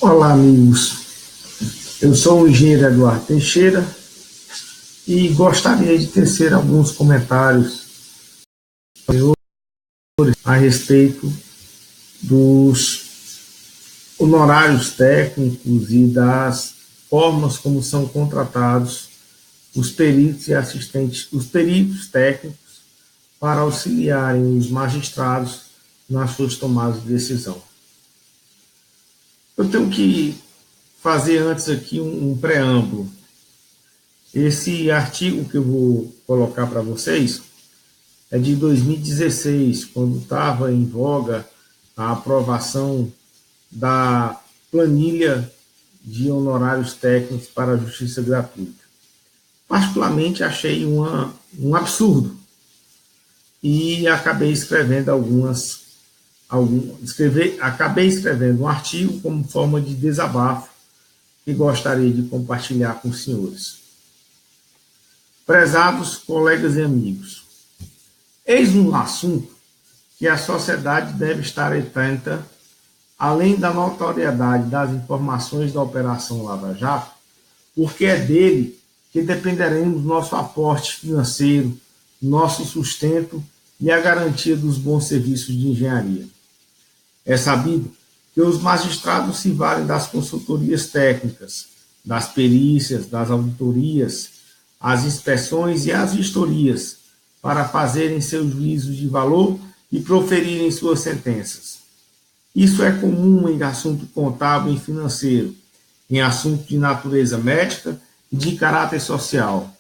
Olá, amigos. Eu sou o engenheiro Eduardo Teixeira e gostaria de tecer alguns comentários a respeito dos honorários técnicos e das formas como são contratados os peritos e assistentes, os peritos técnicos para auxiliarem os magistrados nas suas tomadas de decisão. Eu tenho que fazer antes aqui um preâmbulo. Esse artigo que eu vou colocar para vocês é de 2016, quando estava em voga a aprovação da planilha de honorários técnicos para a justiça gratuita. Particularmente achei um absurdo e acabei escrevendo acabei escrevendo um artigo como forma de desabafo que gostaria de compartilhar com os senhores. Prezados colegas e amigos, eis um assunto que a sociedade deve estar atenta, além da notoriedade das informações da Operação Lava Jato, porque é dele que dependeremos do nosso aporte financeiro, nosso sustento e a garantia dos bons serviços de engenharia. É sabido que os magistrados se valem das consultorias técnicas, das perícias, das auditorias, as inspeções e as vistorias para fazerem seus juízos de valor e proferirem suas sentenças. Isso é comum em assunto contábil e financeiro, em assunto de natureza médica e de caráter social.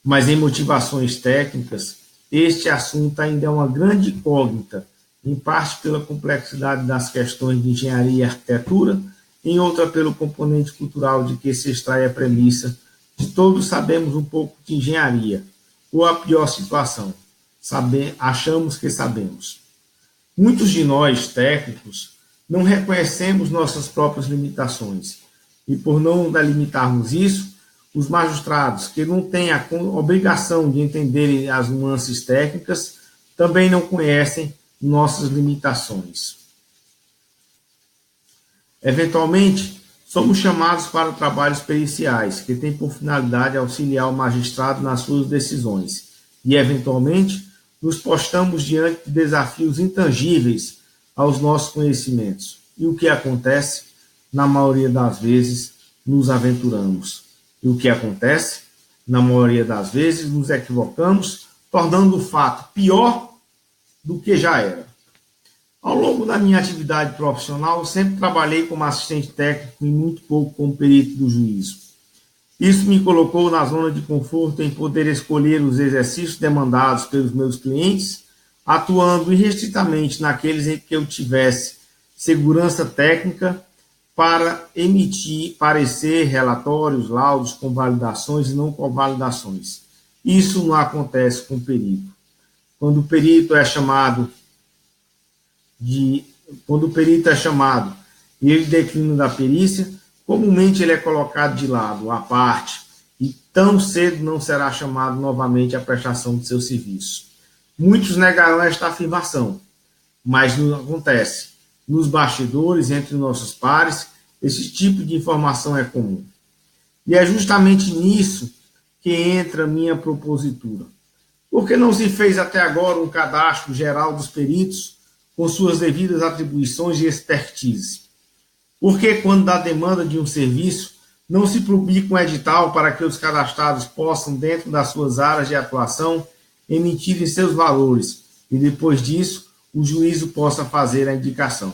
Mas em motivações técnicas, este assunto ainda é uma grande incógnita, em parte pela complexidade das questões de engenharia e arquitetura, em outra pelo componente cultural de que se extrai a premissa de todos sabemos um pouco de engenharia, ou a pior situação, achamos que sabemos. Muitos de nós, técnicos, não reconhecemos nossas próprias limitações, e por não delimitarmos isso, os magistrados, que não têm a obrigação de entenderem as nuances técnicas, também não conhecem nossas limitações. Eventualmente, somos chamados para trabalhos periciais, que têm por finalidade auxiliar o magistrado nas suas decisões, e, eventualmente, nos postamos diante de desafios intangíveis aos nossos conhecimentos. E o que acontece? Na maioria das vezes, nos aventuramos. E o que acontece? Na maioria das vezes, nos equivocamos, tornando o fato pior do que já era. Ao longo da minha atividade profissional, sempre trabalhei como assistente técnico e muito pouco como perito do juízo. Isso me colocou na zona de conforto em poder escolher os exercícios demandados pelos meus clientes, atuando irrestritamente naqueles em que eu tivesse segurança técnica para emitir parecer, relatórios, laudos, convalidações e não convalidações. Isso não acontece com o perito. Quando o perito é chamado e ele declina da perícia, comumente ele é colocado de lado, à parte, e tão cedo não será chamado novamente à prestação de seu serviço. Muitos negarão esta afirmação, mas não acontece. Nos bastidores, entre nossos pares, esse tipo de informação é comum. E é justamente nisso que entra minha propositura. Por que não se fez até agora um cadastro geral dos peritos com suas devidas atribuições e expertise? Por que, quando da demanda de um serviço, não se publica um edital para que os cadastrados possam, dentro das suas áreas de atuação, emitirem seus valores e, depois disso, o juízo possa fazer a indicação?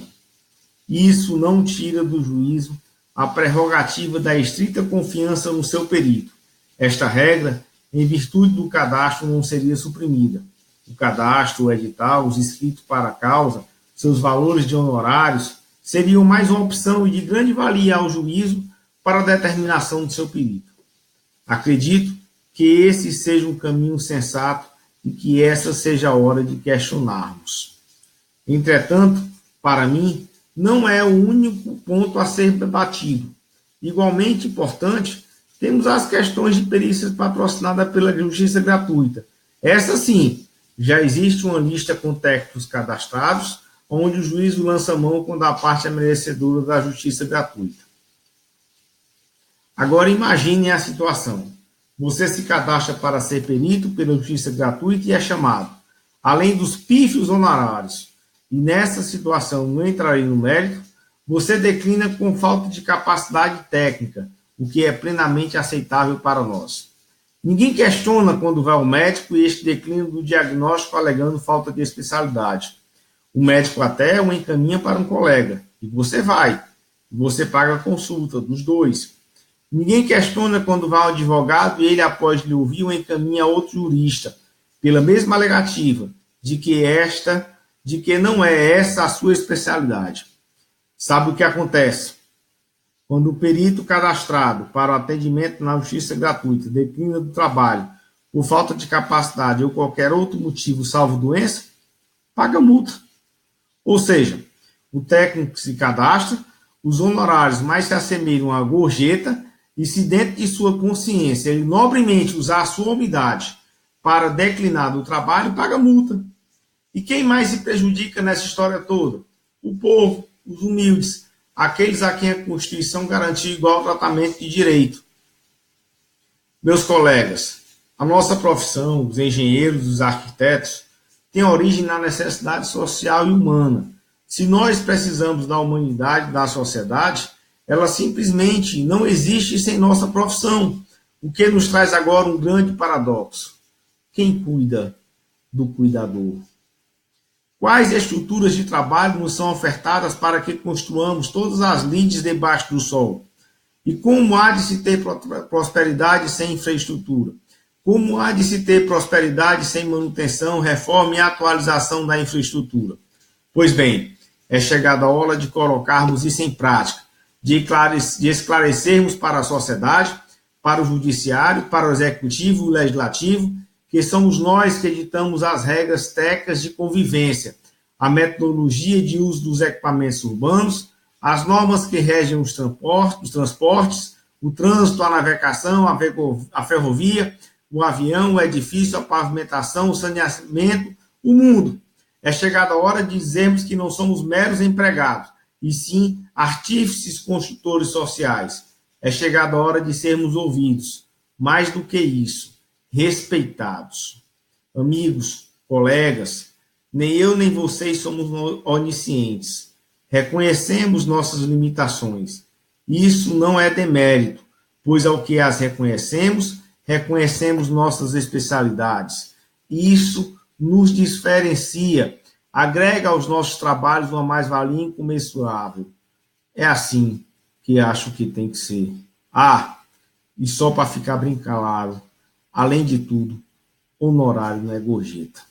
Isso não tira do juízo a prerrogativa da estrita confiança no seu perito. Esta regra, em virtude do cadastro, não seria suprimida. O cadastro, o edital, os inscritos para a causa, seus valores de honorários, seriam mais uma opção e de grande valia ao juízo para a determinação do seu perito. Acredito que esse seja um caminho sensato e que essa seja a hora de questionarmos. Entretanto, para mim, não é o único ponto a ser debatido. Igualmente importante, temos as questões de perícias patrocinadas pela justiça gratuita. Essa sim, já existe uma lista com técnicos cadastrados, onde o juízo lança mão quando a parte é merecedora da justiça gratuita. Agora imagine a situação. Você se cadastra para ser perito pela justiça gratuita e é chamado, além dos pífios honorários, e nessa situação não entrarei no mérito, você declina com falta de capacidade técnica, o que é plenamente aceitável para nós. Ninguém questiona quando vai ao médico e este declina do diagnóstico alegando falta de especialidade. O médico até o encaminha para um colega, e você vai, você paga a consulta dos dois. Ninguém questiona quando vai ao advogado e ele, após lhe ouvir, o encaminha a outro jurista, pela mesma alegativa, de que não é essa a sua especialidade. Sabe o que acontece? Quando o perito cadastrado para o atendimento na justiça gratuita declina do trabalho por falta de capacidade ou qualquer outro motivo salvo doença, paga multa. Ou seja, o técnico se cadastra, os honorários mais se assemelham à gorjeta, e se dentro de sua consciência ele nobremente usar a sua umidade para declinar do trabalho, paga multa. E quem mais se prejudica nessa história toda? O povo, os humildes, aqueles a quem a Constituição garantiu igual tratamento de direito. Meus colegas, a nossa profissão, os engenheiros, os arquitetos, tem origem na necessidade social e humana. Se nós precisamos da humanidade, da sociedade, ela simplesmente não existe sem nossa profissão, o que nos traz agora um grande paradoxo. Quem cuida do cuidador? Quais estruturas de trabalho nos são ofertadas para que construamos todas as lides debaixo do sol? E como há de se ter prosperidade sem infraestrutura? Como há de se ter prosperidade sem manutenção, reforma e atualização da infraestrutura? Pois bem, é chegada a hora de colocarmos isso em prática, de esclarecermos para a sociedade, para o judiciário, para o executivo e o legislativo, que somos nós que editamos as regras técnicas de convivência, a metodologia de uso dos equipamentos urbanos, as normas que regem os transportes, o trânsito, a navegação, a ferrovia, o avião, o edifício, a pavimentação, o saneamento, o mundo. É chegada a hora de dizermos que não somos meros empregados, e sim artífices construtores sociais. É chegada a hora de sermos ouvidos. Mais do que isso, respeitados. Amigos, colegas, nem eu nem vocês somos oniscientes. Reconhecemos nossas limitações. Isso não é demérito, pois ao que as reconhecemos, reconhecemos nossas especialidades. Isso nos diferencia, agrega aos nossos trabalhos uma mais-valia incomensurável. É assim que acho que tem que ser. E só para ficar bem claro, além de tudo, honorário não é gorjeta.